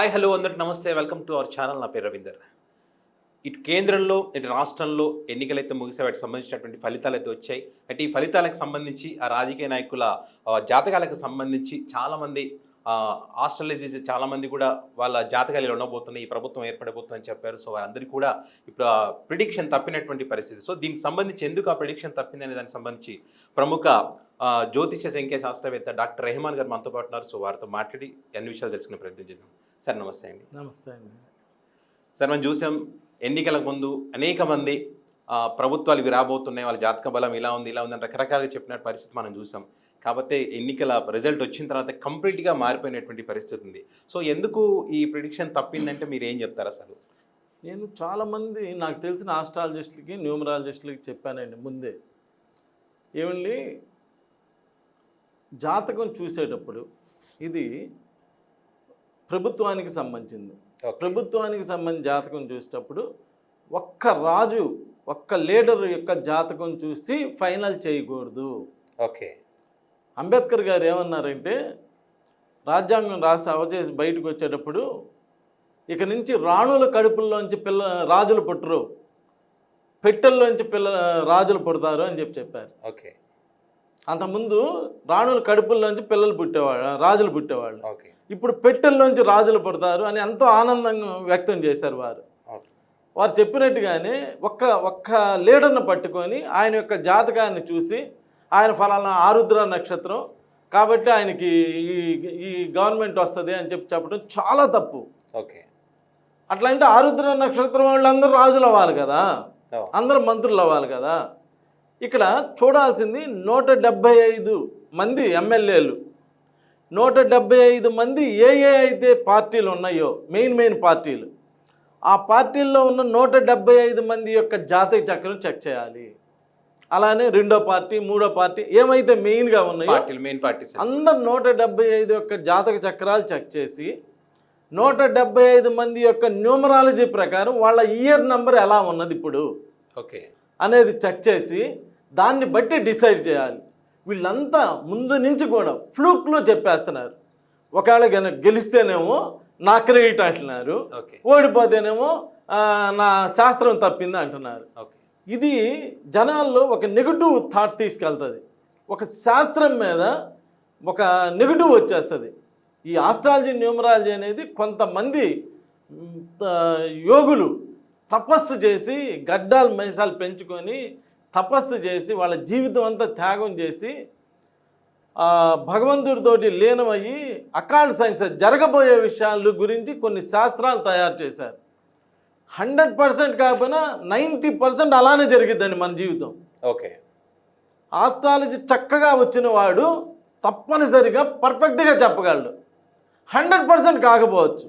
Hi hello అందరికి నమస్తే, welcome to our channel. నా పేరు రవీందర్. ఇటు కేంద్రంలో ఇటు రాష్ట్రంలో ఎన్నికలైతే ముగిసే వాటికి సంబంధించినటువంటి ఫలితాలు అయితే వచ్చాయి. అంటే ఈ ఫలితాలకు సంబంధించి ఆ రాజకీయ నాయకుల జాతకాలకు సంబంధించి చాలామంది ఆస్ట్రాలజీ చాలామంది కూడా వాళ్ళ జాతకాలు ఇలా ఉండబోతున్నాయి, ఈ ప్రభుత్వం ఏర్పడబోతుందని చెప్పారు. సో వారందరికీ కూడా ఇప్పుడు ప్రిడిక్షన్ తప్పినటువంటి పరిస్థితి. సో దీనికి సంబంధించి ఎందుకు ఆ ప్రిడిక్షన్ తప్పిందనే దానికి సంబంధించి ప్రముఖ జ్యోతిష సంఖ్య శాస్త్రవేత్త డాక్టర్ రెహమాన్ గారు మనతో పాటు ఉన్నారు. సో వారితో మాట్లాడి అన్ని విషయాలు తెలుసుకునే ప్రయత్నం చేద్దాం. సార్ నమస్తే అండి. నమస్తే అండి. సార్ మనం చూసాం ఎన్నికలకు ముందు అనేక మంది ప్రభుత్వాలు ఇవి రాబోతున్నాయి, వాళ్ళ జాతక బలం ఇలా ఉంది ఇలా ఉందని రకరకాలుగా చెప్పిన పరిస్థితి మనం చూసాం. కాకపోతే ఎన్నికల రిజల్ట్ వచ్చిన తర్వాత కంప్లీట్గా మారిపోయినటువంటి పరిస్థితి ఉంది. సో ఎందుకు ఈ ప్రిడిక్షన్ తప్పిందంటే మీరు ఏం చెప్తారు అసలు? నేను చాలామంది నాకు తెలిసిన ఆస్ట్రాలజిస్టులకి న్యూమరాలజిస్టులకి చెప్పానండి ముందే. ఏమండి, జాతకం చూసేటప్పుడు ఇది ప్రభుత్వానికి సంబంధించింది. ప్రభుత్వానికి సంబంధించి జాతకం చూసేటప్పుడు ఒక్క రాజు ఒక్క లీడర్ యొక్క జాతకం చూసి ఫైనల్ చేయకూడదు. ఓకే. అంబేద్కర్ గారు ఏమన్నారంటే, రాజ్యాంగం రాసి అవచేసి బయటకు వచ్చేటప్పుడు ఇక నుంచి రాణుల కడుపుల్లోంచి రాజులు పుట్టరు, పెట్టెల్లోంచి రాజులు పుడతారు అని చెప్పారు. ఓకే. అంతకుముందు రాణుల కడుపుల్లోంచి పిల్లలు పుట్టేవాళ్ళు, రాజులు పుట్టేవాళ్ళు. ఓకే. ఇప్పుడు పెట్టెల్లోంచి రాజులు పుడతారు అని ఎంతో ఆనందంగా వ్యక్తం చేశారు వారు. వారు చెప్పినట్టుగానే ఒక్క లీడర్ను పట్టుకొని ఆయన యొక్క జాతకాన్ని చూసి ఆయన ఫలానా ఆరుద్ర నక్షత్రం కాబట్టి ఆయనకి ఈ గవర్నమెంట్ వస్తుంది అని చెప్పడం చాలా తప్పు. ఓకే. అట్లా అంటే ఆరుద్ర నక్షత్రం వాళ్ళందరూ రాజులు అవ్వాలి కదా, అందరూ మంత్రులు అవ్వాలి కదా. ఇక్కడ చూడాల్సింది 175 మంది ఎమ్మెల్యేలు, 175 మంది ఏ అయితే పార్టీలు ఉన్నాయో మెయిన్ పార్టీలు, ఆ పార్టీల్లో ఉన్న 175 మంది యొక్క జాతక చక్రం చెక్ చేయాలి. అలానే రెండో పార్టీ మూడో పార్టీ ఏమైతే మెయిన్గా ఉన్నాయో మెయిన్ పార్టీస్ అందరు 175 యొక్క జాతక చక్రాలు చెక్ చేసి 175 మంది యొక్క న్యూమరాలజీ ప్రకారం వాళ్ళ ఇయర్ నెంబర్ ఎలా ఉన్నది ఇప్పుడు ఓకే అనేది చెక్ చేసి దాన్ని బట్టి డిసైడ్ చేయాలి. వీళ్ళంతా ముందు నుంచి కూడా ఫ్లూక్లో చెప్పేస్తున్నారు. ఒకవేళ గెలిస్తేనేమో నా క్రెడిట్ అంటున్నారు, ఓడిపోతేనేమో నా శాస్త్రం తప్పింది అంటున్నారు. ఇది జనాల్లో ఒక నెగిటివ్ థాట్ తీసుకెళ్తుంది, ఒక శాస్త్రం మీద ఒక నెగిటివ్ వచ్చేస్తుంది. ఈ ఆస్ట్రాలజీ న్యూమరాలజీ అనేది కొంతమంది యోగులు తపస్సు చేసి గడ్డాలు మైసాలు పెంచుకొని తపస్సు చేసి వాళ్ళ జీవితం అంతా త్యాగం చేసి భగవంతుడితోటి లీనమయ్యి అకాల్డ్ సైన్స్ జరగబోయే విషయాల గురించి కొన్ని శాస్త్రాలు తయారు చేశారు. 100% కాకపోయినా 90% అలానే జరిగిద్దండి మన జీవితం. ఓకే. ఆస్ట్రాలజీ చక్కగా వచ్చిన వాడు తప్పనిసరిగా పర్ఫెక్ట్గా చెప్పగలడు. 100% కాకపోవచ్చు,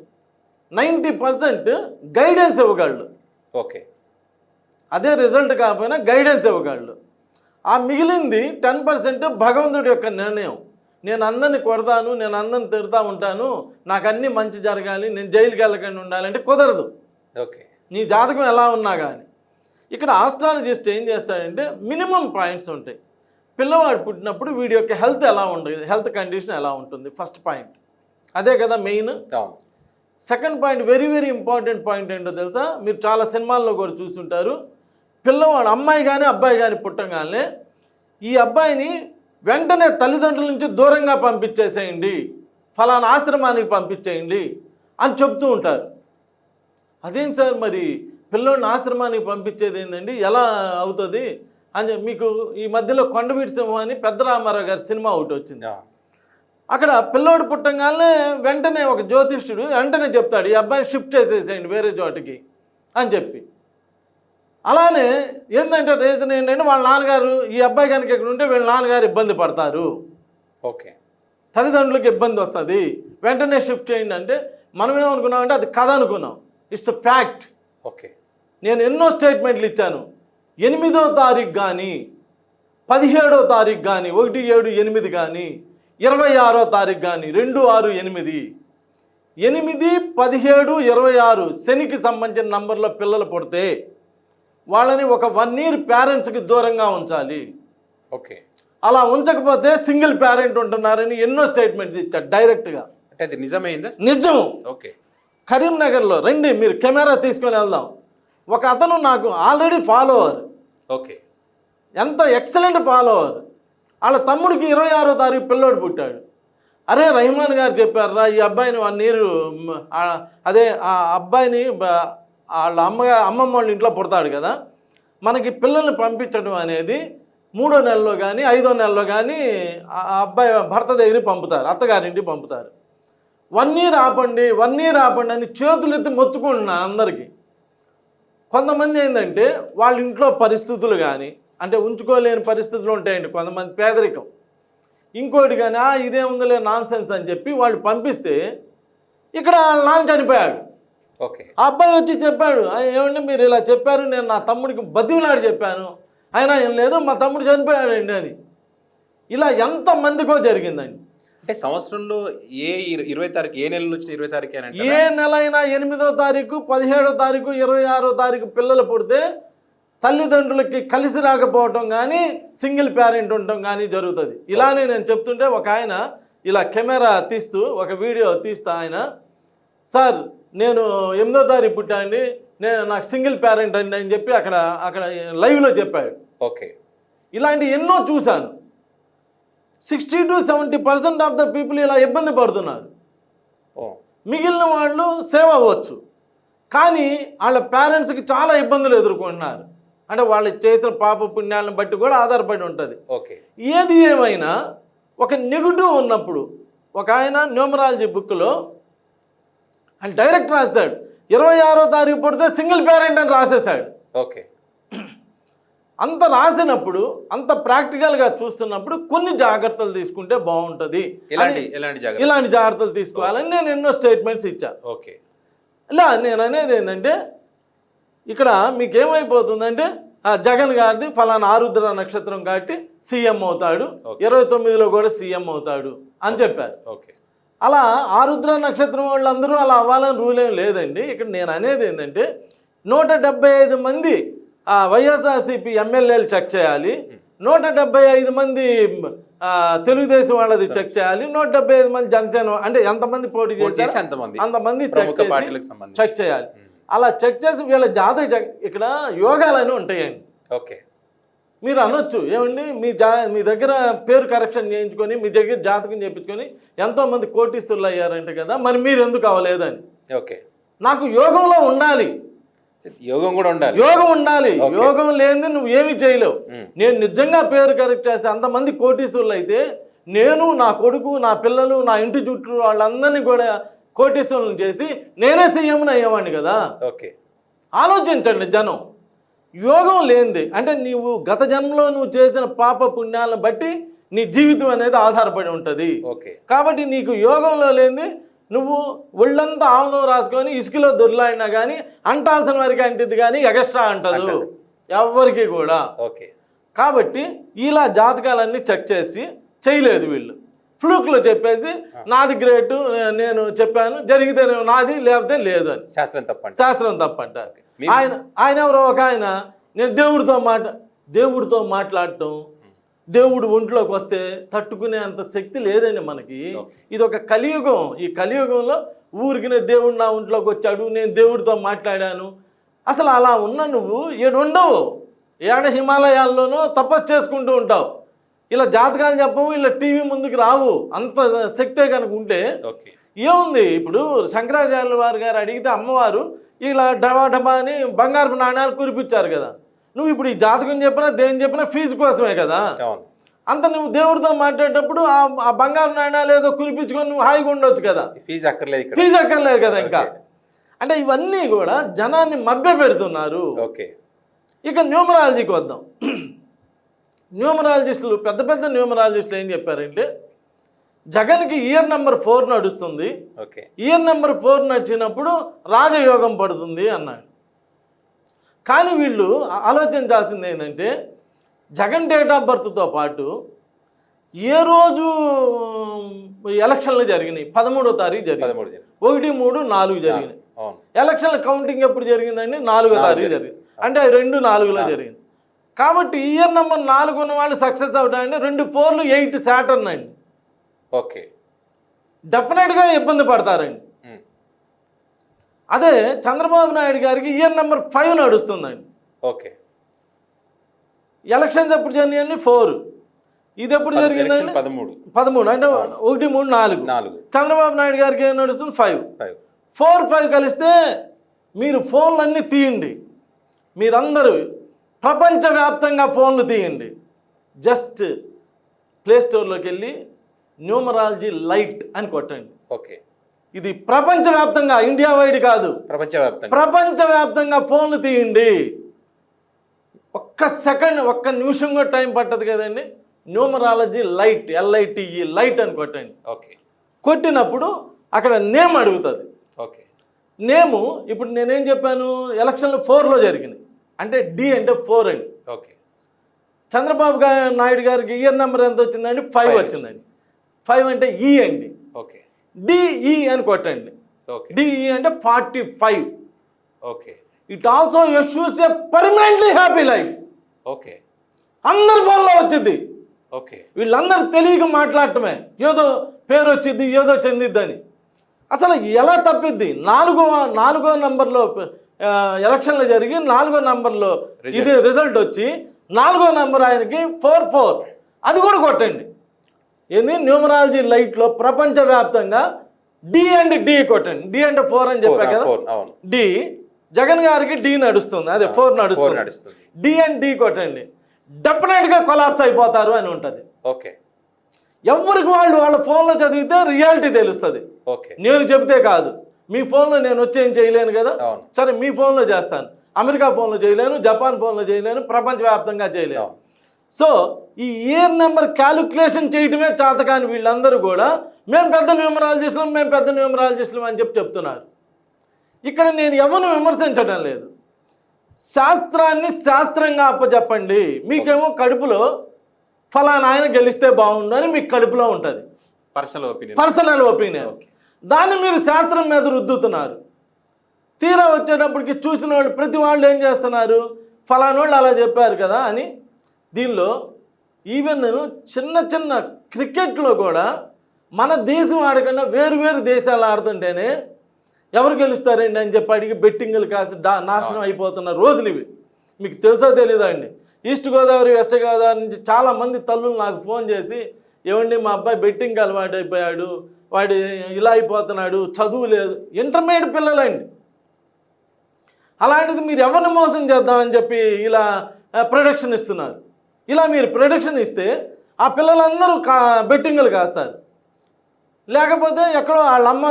90% గైడెన్స్ ఇవ్వగలడు. ఓకే. అదే రిజల్ట్ కాకపోయినా గైడెన్స్ ఇవ్వగలడు. ఆ మిగిలింది 10% భగవంతుడి యొక్క నిర్ణయం. నేను అందరిని కొడతాను, నేను అందరిని తిడతా ఉంటాను, నాకు అన్నీ మంచి జరగాలి, నేను జైలుకి వెళ్ళకుండా ఉండాలంటే కుదరదు. ఓకే. నీ జాతకం ఎలా ఉన్నా కానీ. ఇక్కడ ఆస్ట్రాలజిస్ట్ ఏం చేస్తాడంటే మినిమం పాయింట్స్ ఉంటాయి. పిల్లవాడు పుట్టినప్పుడు వీడి యొక్క హెల్త్ ఎలా ఉంటుంది, హెల్త్ కండిషన్ ఎలా ఉంటుంది, ఫస్ట్ పాయింట్ అదే కదా main. Second point very important point ఏంటో తెలుసా, మీరు చాలా సినిమాల్లో కూడా చూస్తుంటారు. పిల్లవాడు అమ్మాయి కానీ అబ్బాయి కానీ పుట్టగానే ఈ అబ్బాయిని వెంటనే తల్లిదండ్రుల నుంచి దూరంగా పంపించేసేయండి, ఫలానా ఆశ్రమానికి పంపించేయండి అని చెప్తూ ఉంటారు. అదేం సార్, మరి పిల్లోడిని ఆశ్రమానికి పంపించేది ఏంటండి, ఎలా అవుతుంది అని మీకు ఈ మధ్యలో కొండవీటి సింహం అని పెద్ద రామారావు గారి సినిమా ఒకటి వచ్చింది. అక్కడ పిల్లోడు పుట్టంగానే వెంటనే ఒక జ్యోతిష్యుడు వెంటనే చెప్తాడు, ఈ అబ్బాయిని షిఫ్ట్ చేసేసేయండి వేరే చోటికి అని చెప్పి. అలానే ఏంటంటే రీజన్ ఏంటంటే వాళ్ళ నాన్నగారు ఈ అబ్బాయి కనుక ఇక్కడ ఉంటే వీళ్ళ నాన్నగారు ఇబ్బంది పడతారు, ఓకే, తల్లిదండ్రులకు ఇబ్బంది వస్తుంది, వెంటనే షిఫ్ట్ చేయండి అంటే మనం ఏమనుకున్నామంటే అది కథ అనుకున్నాం. It's fact. ఓకే. నేను ఎన్నో స్టేట్మెంట్లు ఇచ్చాను. 8వ తారీఖు కానీ 17వ తారీఖు కానీ 1, 7, 8 కానీ 26వ తారీఖు కానీ 2, 6, 8 17, 26 శనికి సంబంధించిన నంబర్లో పిల్లలు పుడితే వాళ్ళని ఒక 1 year పేరెంట్స్కి దూరంగా ఉంచాలి. ఓకే. అలా ఉంచకపోతే సింగిల్ పేరెంట్ ఉంటున్నారని ఎన్నో స్టేట్మెంట్స్ ఇచ్చారు డైరెక్ట్గా. అంటే అది నిజమైందా? నిజం. ఓకే. కరీంనగర్లో రండి, మీరు కెమెరా తీసుకొని వెళ్దాం. ఒక అతను నాకు ఆల్రెడీ ఫాలోవర్, ఓకే, ఎంత ఎక్సలెంట్ ఫాలోవర్. వాళ్ళ తమ్ముడికి 26వ తారీఖు పిల్లోడు పుట్టాడు. అరే రహమాన్ గారు చెప్పారా ఈ అబ్బాయిని 1 year అదే ఆ అబ్బాయిని వాళ్ళ అమ్మమ్మ వాళ్ళ ఇంట్లో పుడతాడు కదా, మనకి పిల్లల్ని పంపించడం అనేది 3వ నెలలో కానీ 5వ నెలలో కానీ ఆ అబ్బాయి భర్త దగ్గరికి పంపుతారు, అత్తగారింటికి పంపుతారు. 1 year ఆపండి 1 year ఆపండి అని చేతులు ఎత్తి మొత్తుకుంటున్నా అందరికీ. కొంతమంది ఏంటంటే వాళ్ళ ఇంట్లో పరిస్థితులు కానీ, అంటే ఉంచుకోలేని పరిస్థితులు ఉంటాయండి, కొంతమంది పేదరికం, ఇంకోటి కానీ ఇదేముందిలే నాన్ సెన్స్ అని చెప్పి వాళ్ళు పంపిస్తే ఇక్కడ వాళ్ళ నాన్న చనిపోయాడు. ఓకే, ఆ అబ్బాయి వచ్చి చెప్పాడు, ఏమండి మీరు ఇలా చెప్పారు, నేను నా తమ్ముడికి బతిమలాడి చెప్పాను, అయినా ఏం లేదు మా తమ్ముడు చనిపోయాడండి అని. ఇలా ఎంతమందికో జరిగిందండి. అంటే సంవత్సరంలో ఏ 20 తారీఖు, ఏ నెలలో వచ్చిన 20 తారీఖు అని ఏ నెల అయినా 8వ తారీఖు 17వ తారీఖు 26వ తారీఖు పిల్లలు పుడితే తల్లిదండ్రులకి కలిసి రాకపోవటం కానీ సింగిల్ పేరెంట్ ఉండటం కానీ జరుగుతుంది. ఇలానే నేను చెప్తుంటే ఒక ఆయన ఇలా కెమెరా తీస్తూ ఒక వీడియో తీస్తా ఆయన, సార్ నేను 8వ తారీఖు పుట్టాండి, నాకు సింగిల్ పేరెంట్ అండి అని చెప్పి అక్కడ లైవ్లో చెప్పాడు. ఓకే, ఇలాంటి ఎన్నో చూశాను. 60 to 70% ఆఫ్ ద పీపుల్ ఇలా ఇబ్బంది పడుతున్నారు. మిగిలిన వాళ్ళు సేవ్ అవ్వచ్చు, కానీ వాళ్ళ పేరెంట్స్కి చాలా ఇబ్బందులు ఎదుర్కొంటున్నారు. అంటే వాళ్ళు చేసిన పాప పుణ్యాలను బట్టి కూడా ఆధారపడి ఉంటుంది. ఓకే, ఏది ఏమైనా ఒక నెగిటివ్ ఉన్నప్పుడు ఒక ఆయన న్యూమరాలజీ బుక్లో అని డైరెక్ట్ రాశాడు, 26వ తారీఖు పుడితే సింగిల్ పేరెంట్ అని రాసేసాడు. ఓకే, అంత రాసినప్పుడు అంత ప్రాక్టికల్గా చూస్తున్నప్పుడు కొన్ని జాగ్రత్తలు తీసుకుంటే బాగుంటుంది, ఇలాంటి జాగ్రత్తలు తీసుకోవాలని నేను ఎన్నో స్టేట్మెంట్స్ ఇచ్చా. ఓకే, ఇలా నేను అనేది ఏంటంటే ఇక్కడ మీకేమైపోతుందంటే జగన్ గారిది ఫలానా ఆరుద్ర నక్షత్రం కాబట్టి సీఎం అవుతాడు, 29లో కూడా సీఎం అవుతాడు అని చెప్పారు. ఓకే, అలా ఆరుద్ర నక్షత్రం వాళ్ళందరూ అలా అవ్వాలని రూల్ ఏం లేదండి. ఇక్కడ నేను అనేది ఏంటంటే 175 మంది వైఎస్ఆర్సీపీ ఎమ్మెల్యేలు చెక్ చేయాలి, 175 మంది తెలుగుదేశం వాళ్ళది చెక్ చేయాలి, 175 మంది జనసేన, అంటే ఎంతమంది పోటీ చేసి అంతమంది చెక్ చేయాలి. అలా చెక్ చేసి వీళ్ళ జాతక ఇక్కడ యోగాలని ఉంటాయండి. ఓకే, మీరు అనొచ్చు ఏమండి మీ దగ్గర పేరు కరెక్షన్ చేయించుకొని మీ దగ్గర జాతకం చేయించుకొని ఎంతోమంది కోటీశ్వరులు అయ్యారంట కదా, మరి మీరు ఎందుకు అవ్వలేదని. ఓకే, నాకు యోగంలో ఉండాలి, యోగం కూడా ఉండాలి, యోగం ఉండాలి, యోగం లేనిది నువ్వు ఏమి చేయలేవు. నేను నిజంగా పేరు కరెక్ట్ చేస్తే అంతమంది కోటీశ్వరులు అయితే నేను, నా కొడుకు, నా పిల్లలు, నా ఇంటి చుట్టూ వాళ్ళందరినీ కూడా కోటీశ్వరులను చేసి నేనే సీఎంని అయ్యేవాడిని కదా. ఓకే, ఆలోచించండి జనం. యోగం లేనిది అంటే నీవు గత జన్మలో నువ్వు చేసిన పాప పుణ్యాలను బట్టి నీ జీవితం అనేది ఆధారపడి ఉంటుంది. ఓకే, కాబట్టి నీకు యోగంలో లేనిది నువ్వు ఒళ్ళంతా ఆముదం రాసుకొని ఇసుకలో దొర్లాడినా కానీ అంటాల్సిన వారికి అంటిది కానీ ఎగస్ట్రా అంటదు ఎవరికి కూడా. ఓకే, కాబట్టి ఇలా జాతకాలన్నీ చెక్ చేసి చేయలేదు వీళ్ళు, ఫ్లూక్లో చెప్పేసి నాది గ్రేటు, నేను చెప్పాను జరిగితే నాది లేకపోతే లేదు అని శాస్త్రం తప్పంటారు. ఆయన ఎవరో ఒక ఆయన నేను దేవుడితో మాట్లాడటం, దేవుడు ఒంట్లోకి వస్తే తట్టుకునే అంత శక్తి లేదండి మనకి. ఇది ఒక కలియుగం. ఈ కలియుగంలో ఊరికినే దేవుడు నా ఒంట్లోకి వచ్చాడు, నేను దేవుడితో మాట్లాడాను, అసలు అలా ఉన్న నువ్వు ఏడుండవు, ఏడ హిమాలయాల్లోనూ తపస్సు చేసుకుంటూ ఉంటావు. ఇలా జాతకాలు చెప్పవు, ఇలా టీవీ ముందుకు రావు. అంత శక్తే కనుక ఉంటే ఏముంది. ఇప్పుడు శంకరాచార్యుల వారు గారు అడిగితే అమ్మవారు ఇలా డబా డబా అని బంగారపు నాణ్యాలు కురిపించారు కదా. నువ్వు ఇప్పుడు ఈ జాతకం చెప్పినా దేని చెప్పినా ఫీజు కోసమే కదా. అంత నువ్వు దేవుడితో మాట్లాడేటప్పుడు ఆ బంగారు నాణ్యాలు ఏదో కురిపించుకొని నువ్వు హాయిగా ఉండొచ్చు కదా, ఫీజు అక్కర్లేదు కదా. ఇంకా అంటే ఇవన్నీ కూడా జనాన్ని మభ్య పెడుతున్నారు. ఇక న్యూమరాలజీకి వద్దాం. న్యూమరాలజిస్టులు పెద్ద న్యూమరాలజిస్టులు ఏం చెప్పారంటే జగన్కి ఇయర్ నెంబర్ 4 నడుస్తుంది, ఇయర్ నెంబర్ 4 నడిచినప్పుడు రాజయోగం పడుతుంది అన్నాడు. కానీ వీళ్ళు ఆలోచించాల్సింది ఏంటంటే జగన్ డేట్ ఆఫ్ బర్త్తో పాటు ఏ రోజు ఎలక్షన్లు జరిగినాయి, 13వ తారీఖు జరిగింది, 1, 3, 4 జరిగినాయి. ఎలక్షన్ల కౌంటింగ్ ఎప్పుడు జరిగిందండి, 4వ తారీఖు జరిగింది, అంటే 2, 4లో జరిగింది. కాబట్టి ఇయర్ నెంబర్ 4 ఉన్న వాళ్ళు సక్సెస్ అవుతాయండి. 2 4 8 శాటర్న్ అండి. ఓకే, డెఫినెట్గా ఇబ్బంది పడతారండి. అదే చంద్రబాబు నాయుడు గారికి ఇయర్ నెంబర్ 5 నడుస్తుందండి. ఓకే. ఎలక్షన్స్ ఎప్పుడు జరిగినాయండి? 4. ఇది ఎప్పుడు జరిగిందండి? 13. అంటే 1, 3, 4. చంద్రబాబు నాయుడు గారికి ఏం నడుస్తుంది? 5. 4, 5 కలిస్తే మీరు ఫోన్లన్నీ తీయండి. మీరందరూ ప్రపంచవ్యాప్తంగా ఫోన్లు తీయండి. జస్ట్ ప్లే స్టోర్లోకి వెళ్ళి న్యూమరాలజీ లైట్ అని కొట్టండి. ఓకే. ఇది ప్రపంచవ్యాప్తంగా, ఇండియా వైడ్ కాదు, ప్రపంచవ్యాప్తంగా ఫోన్లు తీయండి. ఒక్క సెకండ్, ఒక్క నిమిషం కూడా టైం పట్టదు కదండి. న్యూమరాలజీ లైట్, LITE లైట్ అని కొట్టండి. ఓకే. కొట్టినప్పుడు అక్కడ నేమ్ అడుగుతుంది. ఓకే. నేము ఇప్పుడు నేనేం చెప్పాను, ఎలక్షన్లు 4లో జరిగినాయి అంటే D అంటే 4 అండి. ఓకే. చంద్రబాబు నాయుడు గారికి ఇయర్ నెంబర్ ఎంత వచ్చిందండి? 5 వచ్చిందండి. 5 అంటే E అండి. ఓకే. DE అని కొట్టండి. ఓకే. DE అంటే 45. Okay. It also issues A permanently happy life. Okay. అందరి ఫోన్లో వచ్చింది. ఓకే. వీళ్ళందరూ తెలియక మాట్లాడటమే, ఏదో పేరు వచ్చింది, ఏదో చెందిద్దని. అసలు ఎలా తప్పిద్ది? నాలుగో నంబర్లో ఎలక్షన్లు జరిగి 4వ నంబర్లో ఇది రిజల్ట్ వచ్చి 4వ నంబర్ ఆయనకి 44. అది కూడా కొట్టండి. ఏంది? న్యూమరాలజీ లైట్లో ప్రపంచవ్యాప్తంగా D అండ్ D కొట్టండి. D అంటే 4 అని చెప్పా కదా. D జగన్ గారికి D నడుస్తుంది, అదే 4 నడుస్తుంది. D అండ్ D కొట్టండి. డెఫినెట్గా కొలాప్స్ అయిపోతారు అని ఉంటుంది. ఓకే. ఎవరికి వాళ్ళ ఫోన్లో చదివితే రియాలిటీ తెలుస్తుంది. ఓకే. నేను చెబితే కాదు. మీ ఫోన్లో నేను వచ్చి ఏం చేయలేను కదా. సరే, మీ ఫోన్లో చేస్తాను, అమెరికా ఫోన్లో చేయలేను, జపాన్ ఫోన్లో చేయలేను, ప్రపంచవ్యాప్తంగా చేయలేను. సో ఈ ఇయర్ నెంబర్ క్యాలిక్యులేషన్ చేయటమే చేతకాని వీళ్ళందరూ కూడా మేము పెద్ద న్యూమరాలజిస్టులం అని చెప్తున్నారు. ఇక్కడ నేను ఎవరిని విమర్శించడం లేదు. శాస్త్రాన్ని శాస్త్రంగా అప్పచెప్పండి. మీకేమో కడుపులో ఫలానా ఆయన గెలిస్తే బాగుండు అని మీకు కడుపులో ఉంటుంది, పర్సనల్ ఒపీనియన్. దాన్ని మీరు శాస్త్రం మీద రుద్దుతున్నారు. తీరా వచ్చేటప్పటికి చూసిన వాళ్ళు ప్రతి వాళ్ళు ఏం చేస్తున్నారు, ఫలానోళ్ళు అలా చెప్పారు కదా అని. దీనిలో ఈవెన్ చిన్న క్రికెట్లో కూడా మన దేశం ఆడకుండా వేరు దేశాలు ఆడుతుంటేనే ఎవరు గెలుస్తారండి అని చెప్పి అడిగి బెట్టింగులు కాసి నాశనం అయిపోతున్న రోజులు ఇవి. మీకు తెలుసో తెలీదా అండి? ఈస్ట్ గోదావరి, వెస్ట్ గోదావరి నుంచి చాలామంది తల్లులు నాకు ఫోన్ చేసి, ఏమండి మా అబ్బాయి బెట్టింగ్ అలవాటు అయిపోయాడు, వాడు ఇలా అయిపోతున్నాడు, చదువు లేదు. ఇంటర్మీడియట్ పిల్లలండి. అలాంటిది మీరు ఎవరిని మోసం చేద్దామని చెప్పి ఇలా ప్రొడక్షన్ ఇస్తున్నారు. ఇలా మీరు ప్రొడక్షన్ ఇస్తే ఆ పిల్లలందరూ బెట్టింగులు కాస్తారు. లేకపోతే ఎక్కడో వాళ్ళమ్మ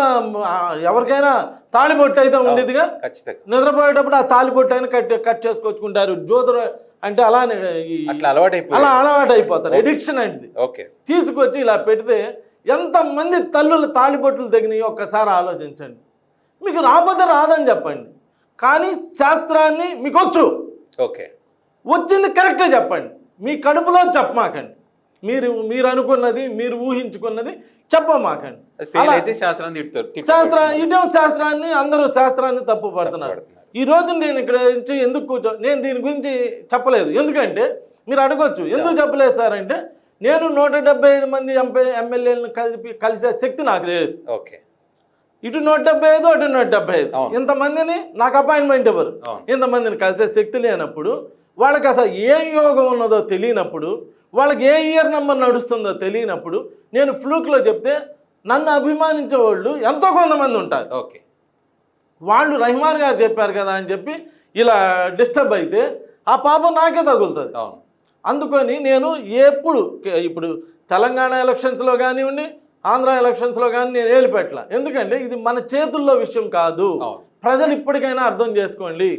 ఎవరికైనా తాళిబొట్టు అయితే ఉండేదిగా, నిద్రపోయేటప్పుడు ఆ తాళిబొట్టు అయినా కట్ చేసుకొచ్చుకుంటారు. జ్యోతులు అంటే అలానే అలవాటు అయిపోతారు. ఎడిక్షన్ అంటే తీసుకొచ్చి ఇలా పెడితే ఎంతమంది తల్లులు తాళిబొట్టులు తగినాయి ఒక్కసారి ఆలోచించండి. మీకు రాకపోతే రాదని చెప్పండి, కానీ శాస్త్రాన్ని మీకు వచ్చింది కరెక్టే చెప్పండి. మీ కడుపులో చెప్పమాకండి. మీరు అనుకున్నది, మీరు ఊహించుకున్నది చెప్పమాకండి. శాస్త్రాన్ని అందరూ శాస్త్రాన్ని తప్పు పడుతున్నారు. ఈ రోజు నేను ఇక్కడ నుంచి ఎందుకు నేను దీని గురించి చెప్పలేదు. ఎందుకంటే మీరు అడగొచ్చు, ఎందుకు చెప్పలేదు సార్ అంటే, నేను 175 మంది ఎమ్మెల్యేలను కలిసే శక్తి నాకు లేదు. ఇటు 175, అటు 175, ఇంతమందిని నాకు అపాయింట్మెంట్ ఇవ్వరు. ఇంతమందిని కలిసే శక్తి లేనప్పుడు, వాళ్ళకి అసలు ఏ యోగం ఉన్నదో తెలియనప్పుడు, వాళ్ళకి ఏ ఇయర్ నెంబర్ నడుస్తుందో తెలియనప్పుడు నేను ఫ్లూక్లో చెప్తే నన్ను అభిమానించే వాళ్ళు ఎంతో కొంతమంది ఉంటారు. వాళ్ళు రహమాన్ గారు చెప్పారు కదా అని చెప్పి ఇలా డిస్టర్బ్ అయితే ఆ పాపం నాకే తగులుతుంది. అందుకని నేను ఇప్పుడు తెలంగాణ ఎలక్షన్స్లో కానివ్వండి, ఆంధ్ర ఎలక్షన్స్లో కానీ నేను ఏలిపెట్టలా. ఎందుకంటే ఇది మన చేతుల్లో విషయం కాదు. ప్రజలు ఇప్పటికైనా అర్థం చేసుకోండి.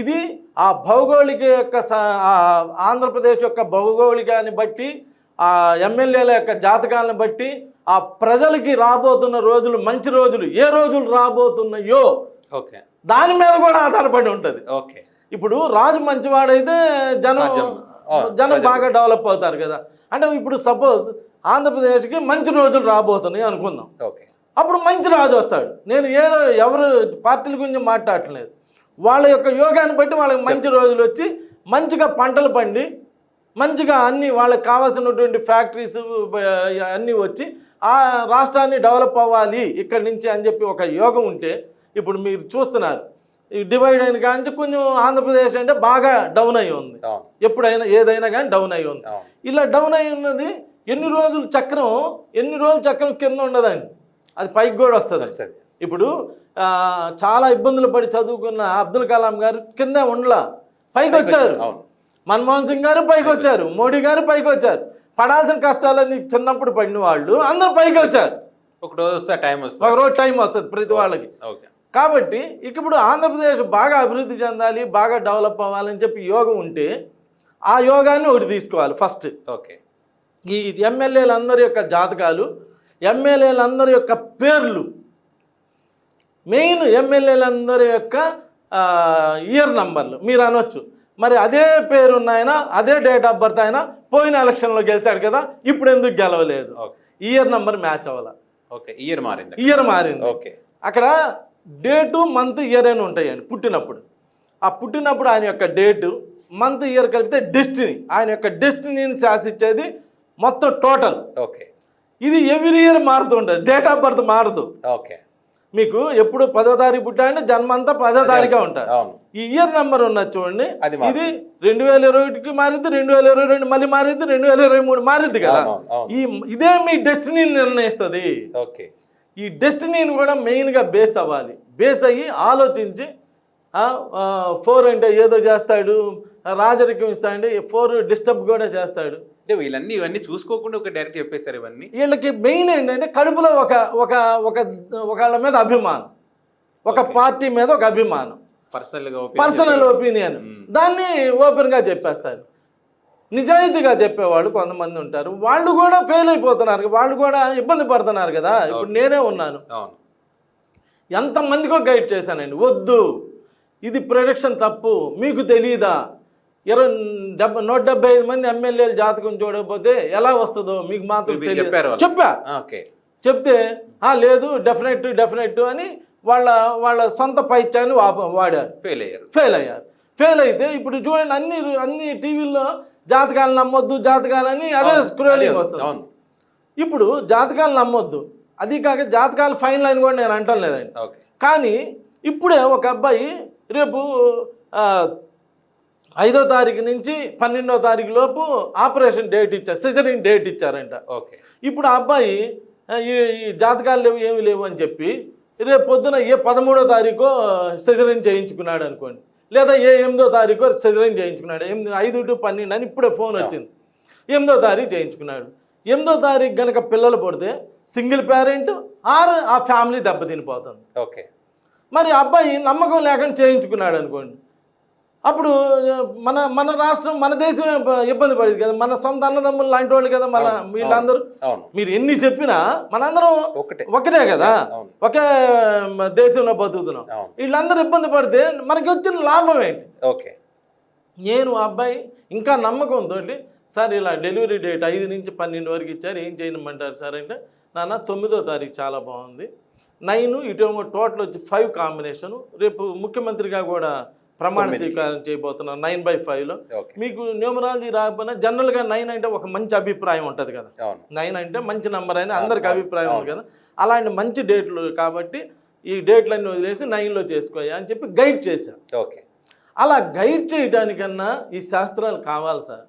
ఇది ఆ భౌగోళిక యొక్క ఆంధ్రప్రదేశ్ యొక్క భౌగోళికాన్ని బట్టి, ఆ ఎమ్మెల్యేల యొక్క జాతకాలను బట్టి, ఆ ప్రజలకి రాబోతున్న రోజులు మంచి రోజులు ఏ రోజులు రాబోతున్నాయో దాని మీద కూడా ఆధారపడి ఉంటుంది. ఇప్పుడు రాజు మంచివాడైతే జనం బాగా డెవలప్ అవుతారు కదా. అంటే ఇప్పుడు సపోజ్ ఆంధ్రప్రదేశ్కి మంచి రోజులు రాబోతున్నాయి అనుకుందాం. అప్పుడు మంచి రాజు వస్తాడు. నేను ఎవరు పార్టీల గురించి మాట్లాడట్లేదు. వాళ్ళ యొక్క యోగాన్ని బట్టి వాళ్ళకి మంచి రోజులు వచ్చి మంచిగా పంటలు పండి మంచిగా అన్ని వాళ్ళకి కావాల్సినటువంటి ఫ్యాక్టరీస్ అన్నీ వచ్చి ఆ రాష్ట్రాన్ని డెవలప్ అవ్వాలి ఇక్కడి నుంచి అని చెప్పి ఒక యోగం ఉంటే, ఇప్పుడు మీరు చూస్తున్నారు ఈ డివైడ్ అయిన కానీ కొంచెం ఆంధ్రప్రదేశ్ అంటే బాగా డౌన్ అయి ఉంది. అవును ఎప్పుడైనా ఏదైనా కానీ డౌన్ అయి ఉంది. అవును ఇలా డౌన్ అయి ఉన్నది ఎన్ని రోజులు చక్రం కింద ఉండదండి, అది పైకి కూడా వస్తుంది. వస్తది. ఇప్పుడు చాలా ఇబ్బందులు పడి చదువుకున్న అబ్దుల్ కలాం గారు కింద ఉండలా, పైకి వచ్చారు. అవును మన్మోహన్ సింగ్ గారు పైకి వచ్చారు, మోడీ గారు పైకి వచ్చారు. పడాల్సిన కష్టాలన్నీ చిన్నప్పుడు పడిన వాళ్ళు అందరూ పైకి వచ్చారు. ఒక రోజు వస్తే టైం వస్తుంది, ఒక రోజు టైం వస్తుంది ప్రతి వాళ్ళకి. ఓకే కాబట్టి ఇప్పుడు ఆంధ్రప్రదేశ్ బాగా అభివృద్ధి చెందాలి, బాగా డెవలప్ అవ్వాలని చెప్పి యోగం ఉంటే ఆ యోగాన్ని ఒకటి తీసుకోవాలి ఫస్ట్. ఓకే ఈ ఎమ్మెల్యేలందరి యొక్క జాతకాలు, ఎమ్మెల్యేలందరి యొక్క పేర్లు, మెయిన్ ఎమ్మెల్యేలందరి యొక్క ఇయర్ నంబర్లు మీరు అనొచ్చు. మరి అదే పేరు ఉన్నాయన, అదే డేట్ ఆఫ్ బర్త్ అయినా పోయిన ఎలక్షన్లో గెలిచాడు కదా, ఇప్పుడు ఎందుకు గెలవలేదు? ఇయర్ నంబర్ మ్యాచ్ అవ్వాల. ఓకే ఇయర్ మారింది. ఇయర్ మారింది. ఓకే అక్కడ డేటు మంత్ ఇయర్ అని ఉంటాయండి. పుట్టినప్పుడు ఆ పుట్టినప్పుడు ఆయన యొక్క డేటు మంత్ ఇయర్ కలిపితే డెస్టినీ, ఆయన యొక్క డెస్టినీని శాసించేది మొత్తం టోటల్. ఓకే ఇది ఎవ్రీ ఇయర్ మారుతూ ఉంటుంది, డేట్ ఆఫ్ బర్త్ మారుతూ. ఓకే మీకు ఎప్పుడు 10వ తారీఖు పుట్టాయంటే జన్మంతా 10వ తారీఖే ఉంటారు. అవును ఈ ఇయర్ నెంబర్ ఉన్నది చూడండి, అది ఇది 2021కి మారిద్ది, 2022 మళ్ళీ మారిద్ది, 2023 మారిద్ది కదా. ఇదే మీ డెస్టినీని నిర్ణయిస్తుంది. ఓకే ఈ డెస్టినీని కూడా మెయిన్గా బేస్ అవ్వాలి. బేస్ అయ్యి ఆలోచించి 4 అంటే ఏదో చేస్తాడు, రాజరికం ఇస్తాడంటే 4 డిస్టర్బ్ కూడా చేస్తాడు. అంటే ఇవన్నీ చూసుకోకుండా ఒక డైరెక్ట్ చెప్పేశారు. ఇవన్నీ వీళ్ళకి మెయిన్ ఏంటంటే కడుపులో ఒకళ్ళ మీద అభిమానం, ఒక పార్టీ మీద ఒక అభిమానం, పర్సనల్ ఒపీనియన్, దాన్ని ఓపెన్గా చెప్పేస్తారు. నిజాయితీగా చెప్పేవాళ్ళు కొంతమంది ఉంటారు, వాళ్ళు కూడా ఫెయిల్ అయిపోతున్నారు, వాళ్ళు కూడా ఇబ్బంది పడుతున్నారు కదా. ఇప్పుడు నేనే ఉన్నాను, ఎంతమందికో గైడ్ చేశానండి, వద్దు ఇది ప్రొడక్షన్ తప్పు, మీకు తెలీదా? 175 మంది ఎమ్మెల్యేలు జాతకం చూడకపోతే ఎలా వస్తుందో మీకు మాత్రం తెలియదు చెప్పా. చెప్తే లేదు డెఫినెట్ అని వాళ్ళ సొంత పైత్యాన్ని వాడారు, ఫెయిల్ అయ్యారు. ఫెయిల్ అయితే ఇప్పుడు చూడండి అన్ని టీవీల్లో జాతకాలు నమ్మొద్దు, జాతకాలని అదే స్క్రోలింగ్ వస్తుంది. ఇప్పుడు జాతకాలు నమ్మొద్దు, అది కాక జాతకాలు ఫైన్ లైన్ కూడా నేను అంటాను లేదండి. కానీ ఇప్పుడే ఒక అబ్బాయి రేపు 5వ తారీఖు నుంచి 12వ తారీఖు లోపు ఆపరేషన్ డేట్ ఇచ్చారు, సిజరింగ్ డేట్ ఇచ్చారంట. ఇప్పుడు ఆ అబ్బాయి ఈ జాతకాలు లేవు ఏమి లేవు అని చెప్పి రేపు పొద్దున 13వ తారీఖు సిజరింగ్ చేయించుకున్నాడు అనుకోండి, లేదా 8వ తారీఖు సిజరింగ్ చేయించుకున్నాడు. 5 to 12 అని ఇప్పుడే ఫోన్ వచ్చింది. 8వ తారీఖు చేయించుకున్నాడు. 8వ తారీఖు కనుక పిల్లలు పుడితే సింగిల్ పేరెంట్ ఆర్ ఆ ఫ్యామిలీ దెబ్బతినిపోతుంది. మరి అబ్బాయి నమ్మకం లేకుండా చేయించుకున్నాడు అనుకోండి, అప్పుడు మన రాష్ట్రం మన దేశమే ఇబ్బంది పడేది కదా. మన సొంత అన్నదమ్ములు లాంటి వాళ్ళు కదా మన వీళ్ళందరూ. మీరు ఎన్ని చెప్పినా మనందరం ఒకటే కదా, ఒకే దేశంలో బతుకుతున్నాం. వీళ్ళందరూ ఇబ్బంది పడితే మనకి వచ్చిన లాభం ఏంటి? నేను ఆ అబ్బాయి ఇంకా నమ్మకంతో, సార్ ఇలా డెలివరీ డేట్ 5 నుంచి 12 వరకు ఇచ్చారు, ఏం చేయమంటారు సార్ అంటే, నాన్న 9వ తారీఖు చాలా బాగుంది, 9 ఇటేమో టోటల్ వచ్చి 5 కాంబినేషను, రేపు ముఖ్యమంత్రిగా కూడా ప్రమాణ స్వీకారం చేయబోతున్నారు 9/5లో. మీకు న్యూమరాలజీ రాకపోయినా జనరల్గా 9 అంటే ఒక మంచి అభిప్రాయం ఉంటుంది కదా, 9 అంటే మంచి నెంబర్ అని అందరికి అభిప్రాయం ఉంది కదా. అలాంటి మంచి డేట్లు కాబట్టి ఈ డేట్లన్నీ వదిలేసి 9లో చేసుకోయా అని చెప్పి గైడ్ చేశాను. అలా గైడ్ చేయడానికన్నా ఈ శాస్త్రాలు కావాలి సార్.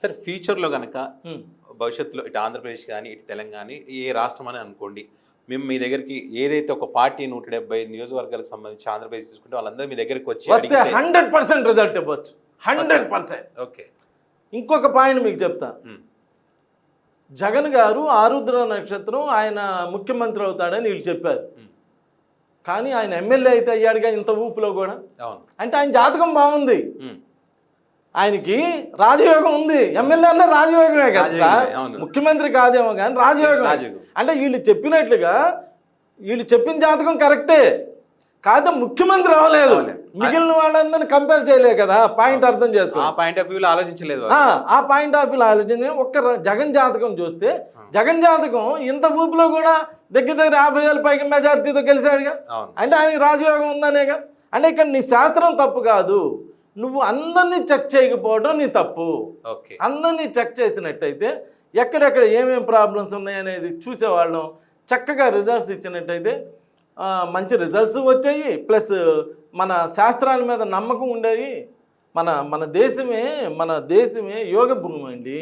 సార్ ఫ్యూచర్లో కనుక భవిష్యత్తులో ఇటు ఆంధ్రప్రదేశ్ కానీ ఇటు తెలంగాణ ఏ రాష్ట్రం అని అనుకోండి, మేము మీ దగ్గరికి ఏదైతే ఒక పార్టీ 175 నియోజకవర్గాలకు సంబంధించి ఆంధ్రప్రదేశ్ తీసుకుంటే వాళ్ళందరూ మీ దగ్గరికి వచ్చి 100% రిజల్ట్ ఇవ్వచ్చు. 100%. ఇంకొక పాయింట్ మీకు చెప్తా, జగన్ గారు ఆరుద్ర నక్షత్రం ఆయన ముఖ్యమంత్రి అవుతాడని వీళ్ళు చెప్పారు, కానీ ఆయన ఎమ్మెల్యే అయితే అయ్యాడుగా ఇంత ఊపులో కూడా. అంటే ఆయన జాతకం బాగుంది, ఆయనకి రాజయోగం ఉంది. ఎమ్మెల్యే అన్న రాజయోగమే కదా సార్, ముఖ్యమంత్రి కాదేమో కానీ రాజయోగం. అంటే వీళ్ళు చెప్పినట్లుగా వీళ్ళు చెప్పిన జాతకం కరెక్టే, కాదు ముఖ్యమంత్రి అవ్వలేదు, మిగిలిన వాళ్ళందరినీ కంపేర్ చేయలేదు కదా. పాయింట్ అర్థం చేసుకో, ఆ పాయింట్ ఆఫ్ వ్యూలో ఆలోచించలేదు. ఆ పాయింట్ ఆఫ్ వ్యూలో ఆలోచించి ఒక్క జగన్ జాతకం చూస్తే, జగన్ జాతకం ఇంత ఊపులో కూడా దగ్గర 50,000 పైకి మెజారిటీతో గెలిచాడుగా, అంటే ఆయన రాజయోగం ఉందనేగా. అంటే ఇక్కడ నీ శాస్త్రం తప్పు కాదు, నువ్వు అందరినీ చెక్ చేయకపోవడం నీ తప్పు. అందరినీ చెక్ చేసినట్టయితే ఎక్కడెక్కడ ఏమేమి ప్రాబ్లమ్స్ ఉన్నాయనేది చూసేవాళ్ళం, చక్కగా రిజల్ట్స్ ఇచ్చినట్టయితే మంచి రిజల్ట్స్ వచ్చాయి, ప్లస్ మన శాస్త్రాల మీద నమ్మకం ఉండేవి. మన దేశమే యోగ భూమి అండి.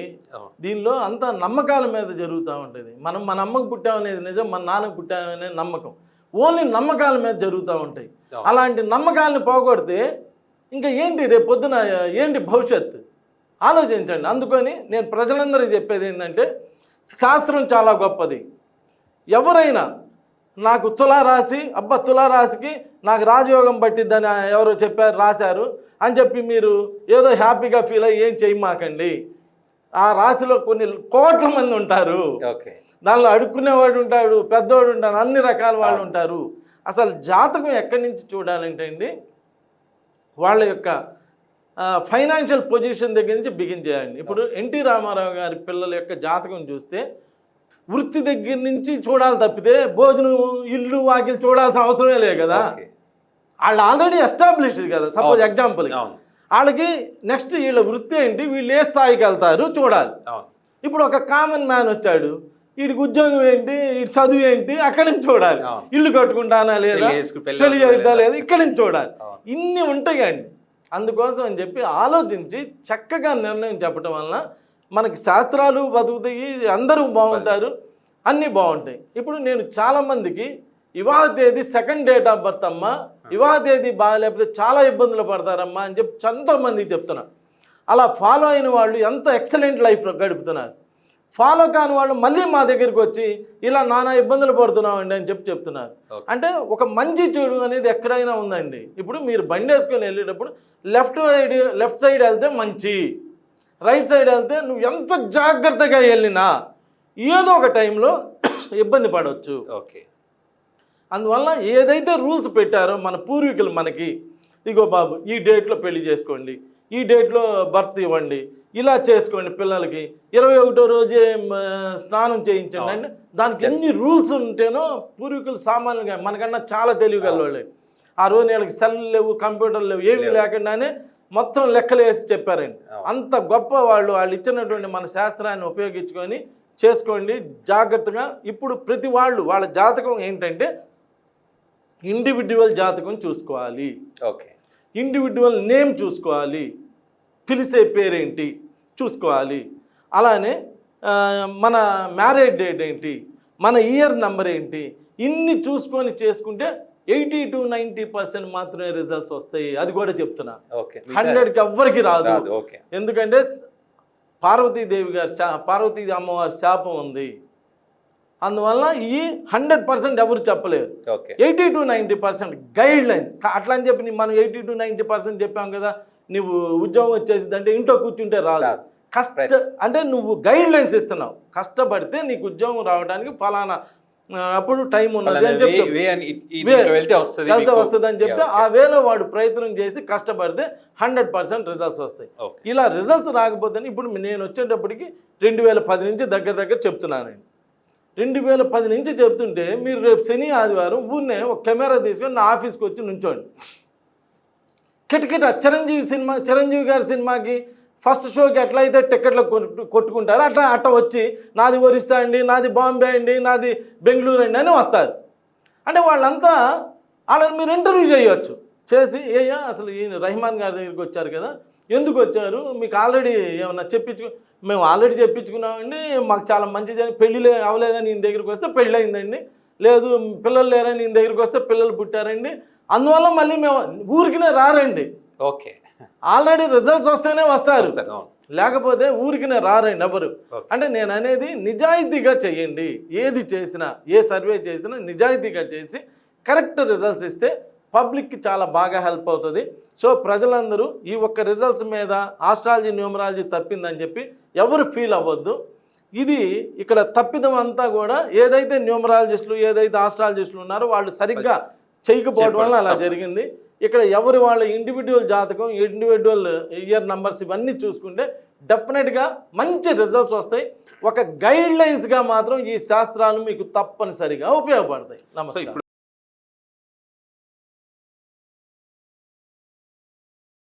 దీనిలో అంత నమ్మకాల మీద జరుగుతూ ఉంటుంది. మన అమ్మకు పుట్టామనేది నిజం, మన నాన్నకు పుట్టామనే నమ్మకం, ఓన్లీ నమ్మకాల మీద జరుగుతూ ఉంటాయి. అలాంటి నమ్మకాలను పోగొడితే ఇంకా ఏంటి రేపు పొద్దున ఏంటి భవిష్యత్తు ఆలోచించండి. అందుకని నేను ప్రజలందరికీ చెప్పేది ఏంటంటే, శాస్త్రం చాలా గొప్పది. ఎవరైనా నాకు తులారాశికి నాకు రాజయోగం పట్టిద్దని ఎవరో చెప్పారు, రాశారు అని చెప్పి మీరు ఏదో హ్యాపీగా ఫీల్ అయ్యి ఏం చేయమాకండి. ఆ రాశిలో కొన్ని కోట్ల మంది ఉంటారు. దానిలో అడుక్కునేవాడు ఉంటాడు, పెద్దవాడు ఉంటాడు, అన్ని రకాల వాళ్ళు ఉంటారు. అసలు జాతకం ఎక్కడి నుంచి చూడాలంటే అండి, వాళ్ళ యొక్క ఫైనాన్షియల్ పొజిషన్ దగ్గర నుంచి బిగిన్ చేయండి. ఇప్పుడు ఎన్టీ రామారావు గారి పిల్లల యొక్క జాతకం చూస్తే వృత్తి దగ్గర నుంచి చూడాలి తప్పితే భోజనం, ఇల్లు, వాకిలు చూడాల్సిన అవసరమే లేదు కదా. వాళ్ళు ఆల్రెడీ ఎస్టాబ్లిష్డ్ కదా. సపోజ్ ఎగ్జాంపుల్, వాళ్ళకి నెక్స్ట్ వీళ్ళ వృత్తి ఏంటి, వీళ్ళు ఏ స్థాయికి వెళ్తారు చూడాలి. ఇప్పుడు ఒక కామన్ మ్యాన్ వచ్చాడు, వీడికి ఉద్యోగం ఏంటి, వీడి చదువు ఏంటి, అక్కడి నుంచి చూడాలి. ఇల్లు కట్టుకుంటానా లేదా, పెళ్లి చేద్దా లేదా, ఇక్కడి నుంచి చూడాలి. ఇన్ని ఉంటాయండి. అందుకోసం అని చెప్పి ఆలోచించి చక్కగా నిర్ణయం చెప్పడం వలన మనకి శాస్త్రాలు బతుకుతాయి, అందరూ బాగుంటారు, అన్నీ బాగుంటాయి. ఇప్పుడు నేను చాలామందికి వివాహ తేదీ సెకండ్ డేట్ ఆఫ్ బర్త్ అమ్మా, వివాహ తేదీ బాగాలేకపోతే చాలా ఇబ్బందులు పడతారమ్మా అని చెప్పి ఎంతోమందికి చెప్తున్నారు. అలా ఫాలో అయిన వాళ్ళు ఎంత ఎక్సలెంట్ లైఫ్ గడుపుతున్నారు. ఫాలో కాని వాళ్ళు మళ్ళీ మా దగ్గరికి వచ్చి ఇలా నానా ఇబ్బందులు పడుతున్నామండి అని చెప్పి చెప్తున్నారు. అంటే ఒక మంచి చెడు అనేది ఎక్కడైనా ఉందండి. ఇప్పుడు మీరు బండి వేసుకొని వెళ్ళేటప్పుడు లెఫ్ట్ సైడ్ వెళ్తే మంచి, రైట్ సైడ్ వెళ్తే నువ్వు ఎంత జాగ్రత్తగా వెళ్ళినా ఏదో ఒక టైంలో ఇబ్బంది పడవచ్చు. అందువల్ల ఏదైతే రూల్స్ పెట్టారో మన పూర్వీకులు మనకి, ఇగో బాబు ఈ డేట్లో పెళ్లి చేసుకోండి, ఈ డేట్లో బర్త్ ఇవ్వండి, ఇలా చేసుకోండి, పిల్లలకి 21వ రోజే స్నానం చేయించండి అండి. దానికి ఎన్ని రూల్స్ ఉంటేనో పూర్వీకులు సామాన్యంగా మనకన్నా చాలా తెలియగలవాళ్ళు. ఆ రోజు వీళ్ళకి సెల్ లేవు, కంప్యూటర్ లేవు, ఏమీ లేకుండానే మొత్తం లెక్కలు వేసి చెప్పారండి. అంత గొప్ప వాళ్ళు ఇచ్చినటువంటి మన శాస్త్రాన్ని ఉపయోగించుకొని చేసుకోండి జాగ్రత్తగా. ఇప్పుడు ప్రతి వాళ్ళ జాతకం ఏంటంటే ఇండివిజువల్ జాతకం చూసుకోవాలి, ఇండివిజువల్ నేమ్ చూసుకోవాలి, పిలిచే పేరేంటి చూసుకోవాలి. అలానే మన మ్యారేజ్ డేట్ ఏంటి, మన ఇయర్ నెంబర్ ఏంటి, ఇన్ని చూసుకొని చేసుకుంటే 80 to 90% మాత్రమే రిజల్ట్స్ వస్తాయి. అది కూడా చెప్తున్నా. 100కి ఎవ్వరికి రాదు. ఎందుకంటే పార్వతీ అమ్మవారి శాపం ఉంది. అందువల్ల ఈ 100% ఎవరు చెప్పలేరు. 80 to 90% గైడ్ లైన్. అట్లా అని చెప్పి మనం 80 to 90% చెప్పాం కదా, నువ్వు ఉద్యోగం వచ్చేసింది అంటే ఇంట్లో కూర్చుంటే రాదు. అంటే నువ్వు గైడ్ లైన్స్ ఇస్తున్నావు, కష్టపడితే నీకు ఉద్యోగం రావడానికి ఫలానా అప్పుడు టైం ఉన్నది అని చెప్తే వస్తుంది అని చెప్తే ఆ వేలో వాడు ప్రయత్నం చేసి కష్టపడితే 100% రిజల్ట్స్ వస్తాయి. ఇలా రిజల్ట్స్ రాకపోతే ఇప్పుడు నేను వచ్చేటప్పటికి 2010 నుంచి దగ్గర చెప్తున్నానండి. 2010 నుంచి చెప్తుంటే మీరు రేపు శని ఆదివారం ఊరినే ఒక కెమెరా తీసుకొని నా ఆఫీస్కి వచ్చి నుంచోండి. కిటకిట చిరంజీవి గారి సినిమాకి ఫస్ట్ షోకి ఎట్లయితే టికెట్లు కొట్టుకుంటారో అట్లా వచ్చి నాది ఒరిస్సా అండి, నాది బాంబే అండి, నాది బెంగళూరు అండి అని వస్తారు. అంటే వాళ్ళని మీరు ఇంటర్వ్యూ చేయవచ్చు. చేసి అసలు ఈయన రెహమాన్ గారి దగ్గరికి వచ్చారు కదా, ఎందుకు వచ్చారు, మీకు ఆల్రెడీ ఏమన్నా మేము ఆల్రెడీ చెప్పించుకున్నామండి, మాకు చాలా మంచి పెళ్ళి అవ్వలేదని ఈయన దగ్గరికి వస్తే పెళ్ళి అయిందండి, లేదు పిల్లలు లేరని ఈయన దగ్గరికి వస్తే పిల్లలు పుట్టారండి, అందువల్ల మళ్ళీ మేము ఊరికినే రారండి. ఆల్రెడీ రిజల్ట్స్ వస్తేనే వస్తారు, లేకపోతే ఊరికినే రారండి ఎవరు. అంటే నేను అనేది నిజాయితీగా చెయ్యండి. ఏది చేసినా, ఏ సర్వే చేసినా నిజాయితీగా చేసి కరెక్ట్ రిజల్ట్స్ ఇస్తే పబ్లిక్కి చాలా బాగా హెల్ప్ అవుతుంది. సో ప్రజలందరూ ఈ ఒక్క రిజల్ట్స్ మీద ఆస్ట్రాలజీ న్యూమరాలజీ తప్పిందని చెప్పి ఎవరు ఫీల్ అవ్వద్దు. ఇది ఇక్కడ తప్పిదం అంతా కూడా ఏదైతే న్యూమరాలజిస్టులు, ఏదైతే ఆస్ట్రాలజిస్టులు ఉన్నారో వాళ్ళు సరిగ్గా చేయకపోవడం వల్ల అలా జరిగింది. ఇక్కడ వాళ్ళ ఇండివిజువల్ జాతకం, ఇండివిజువల్ ఇయర్ నెంబర్స్ ఇవన్నీ చూసుకుంటే డెఫినెట్గా మంచి రిజల్ట్స్ వస్తాయి. ఒక గైడ్ లైన్స్గా మాత్రం ఈ శాస్త్రాలు మీకు తప్పనిసరిగా ఉపయోగపడతాయి. నమస్తే.